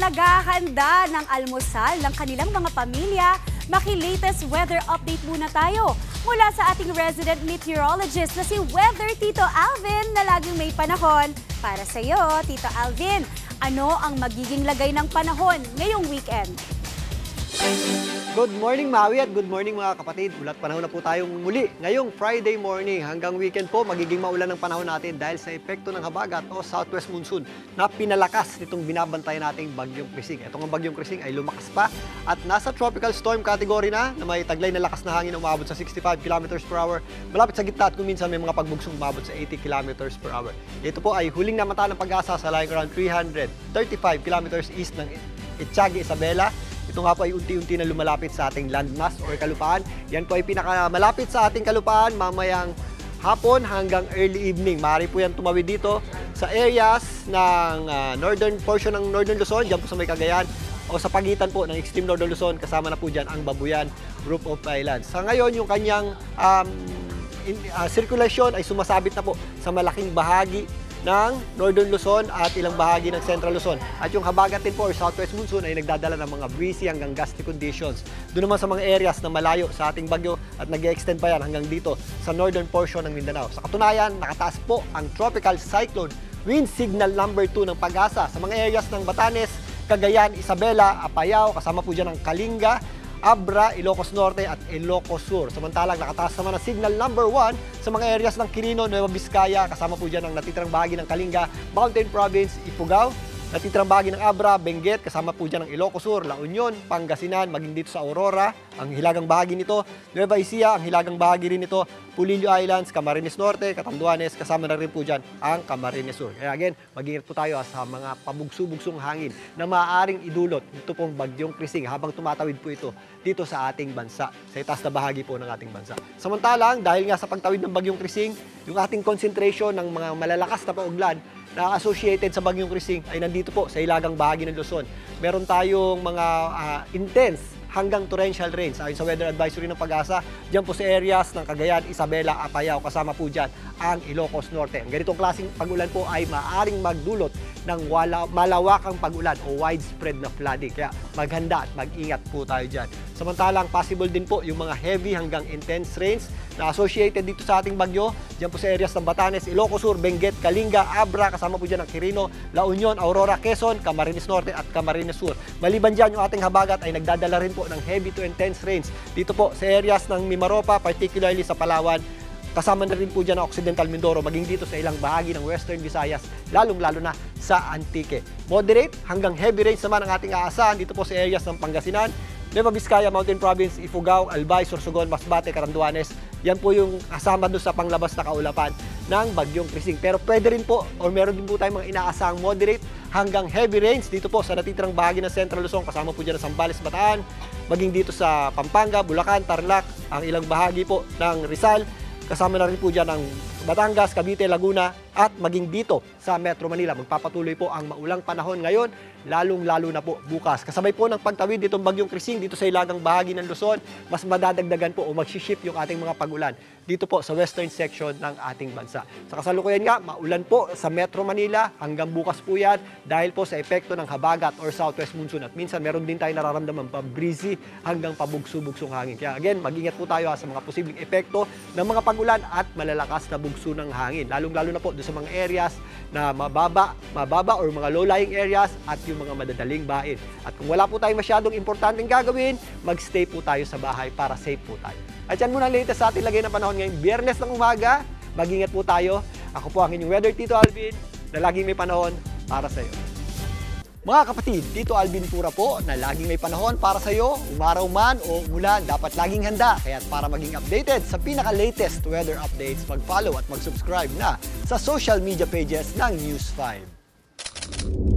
naghahanda ng almusal ng kanilang mga pamilya, maki-latest weather update muna tayo. Mula sa ating resident meteorologist na si Weather Tito Alvin na laging may panahon. Para sa iyo, Tito Alvin, ano ang magiging lagay ng panahon ngayong weekend? Good morning, Maui, at good morning mga kapatid. Ulat panahon na po tayong muli ngayong Friday morning. Hanggang weekend po, magiging maulan ng panahon natin dahil sa epekto ng habagat o southwest monsoon na pinalakas nitong binabantayan nating Bagyong Krising. Itong Bagyong Krising ay lumakas pa at nasa tropical storm category na may taglay na lakas na hangin na umabot sa 65 km per hour. Malapit sa gitna at kung minsan may mga pagbugsong umabot sa 80 km per hour. Ito po ay huling namata ng Pag-asa sa lying around 335 km east ng Itiague, Isabela. Ito nga po ay unti-unti na lumalapit sa ating landmass or kalupaan. Yan po ay pinakamalapit sa ating kalupaan mamayang hapon hanggang early evening. Maaari po yan tumawid dito sa areas ng northern portion ng Northern Luzon, dyan po sa may Cagayan, o sa pagitan po ng extreme Northern Luzon, kasama na po dyan ang Babuyan Group of Islands. Sa ngayon, yung kanyang sirkulasyon ay sumasabit na po sa malaking bahagi ng Northern Luzon at ilang bahagi ng Central Luzon. At yung habagat din po or southwest monsoon ay nagdadala ng mga breezy hanggang gusty conditions. Doon naman sa mga areas na malayo sa ating bagyo at nag-extend pa yan hanggang dito sa northern portion ng Mindanao. Sa katunayan, nakataas po ang tropical cyclone wind signal number 2 ng Pag-asa sa mga areas ng Batanes, Cagayan, Isabela, Apayao, kasama po dyan ang Kalinga, Abra, Ilocos Norte at Ilocos Sur. Samantalang nakataas naman ang signal number 1 sa mga areas ng Quirino, Nueva Vizcaya, kasama po dyan ang natitirang bahagi ng Kalinga, Mountain Province, Ifugao, natitirang bahagi ng Abra, Benguet, kasama po dyan ang Ilocos Sur, La Union, Pangasinan, maging dito sa Aurora, ang hilagang bahagi nito, Nueva Ecija, ang hilagang bahagi rin nito, Pulillo Islands, Camarines Norte, Catanduanes, kasama na rin po dyan ang Camarines Sur. Kaya again, mag-ingat po tayo sa mga pabugso-bugsong hangin na maaaring idulot ito pong Bagyong Krising habang tumatawid po ito dito sa ating bansa, sa itaas na bahagi po ng ating bansa. Samantalang, dahil nga sa pagtawid ng Bagyong Krising, yung ating concentration ng mga malalakas na pauglan na associated sa Bagyong Krising ay nandito po sa hilagang bahagi ng Luzon. Meron tayong mga intense hanggang torrential rains ayon sa weather advisory ng Pag-asa diyan po sa areas ng Cagayan, Isabela, Apayao, kasama po dyan ang Ilocos Norte. Ang ganitong klaseng pag-ulan po ay maaaring magdulot ng malawakang pag-ulan o widespread na flooding. Kaya maghanda at mag-ingat po tayo dyan. Samantalang possible din po yung mga heavy hanggang intense rains na associated dito sa ating bagyo. Diyan po sa areas ng Batanes, Ilocos Sur, Benguet, Kalinga, Abra, kasama po dyan ang Quirino, La Union, Aurora, Quezon, Camarines Norte at Camarines Sur. Maliban dyan, yung ating habagat ay nagdadala rin po ng heavy to intense rains dito po sa areas ng Mimaropa, particularly sa Palawan. Kasama na rin po dyan ang Occidental Mindoro, maging dito sa ilang bahagi ng Western Visayas, lalong-lalo na sa Antique. Moderate hanggang heavy rains naman ang ating aasahan dito po sa areas ng Pangasinan, Nueva Vizcaya, Mountain Province, Ifugao, Albay, Sorsogon, Masbate, Catanduanes. Yan po yung kasama doon sa panglabas na kaulapan ng Bagyong Krising. Pero pwede rin po, o meron din po tayong mga inaasahang moderate hanggang heavy rains dito po sa natitirang bahagi ng Central Luzon. Kasama po dyan ang Zambales, Bataan, maging dito sa Pampanga, Bulacan, Tarlac, ang ilang bahagi po ng Rizal. Kasama na rin po dyan ang Batangas, Cavite, Laguna at maging dito sa Metro Manila. Magpapatuloy po ang maulang panahon ngayon, lalong-lalo na po bukas. Kasabay po ng pagtawid ditong Bagyong Krising dito sa ilagang bahagi ng Luzon, mas madadagdagan po o magsiship yung ating mga pag-ulan dito po sa western section ng ating bansa. Sa kasalukuyan nga, maulan po sa Metro Manila hanggang bukas po yan dahil po sa epekto ng habagat or southwest monsoon. At minsan meron din tayo nararamdaman pa breezy hanggang pabugso-bugsong hangin. Kaya again, mag-ingat po tayo sa mga posibleng epekto ng mga pag-ulan at malalakas na bugso ng hangin. Lalong-lalo na po doon sa mga areas na mababa or mga low-lying areas at yung mga madadaling bain. At kung wala po tayong masyadong importanteng gagawin, mag-stay po tayo sa bahay para safe po tayo. At yan muna ang latest sa ating lagay ng panahon ngayong Biyernes ng umaga. Mag-ingat po tayo. Ako po ang inyong Weather Tito Alvin na laging may panahon para sa iyo. Mga kapatid, Tito Alvin Pura po na laging may panahon para sa iyo, umaraw man o umulan, dapat laging handa. Kaya para maging updated sa pinaka-latest weather updates, mag-follow at mag-subscribe na sa social media pages ng News 5.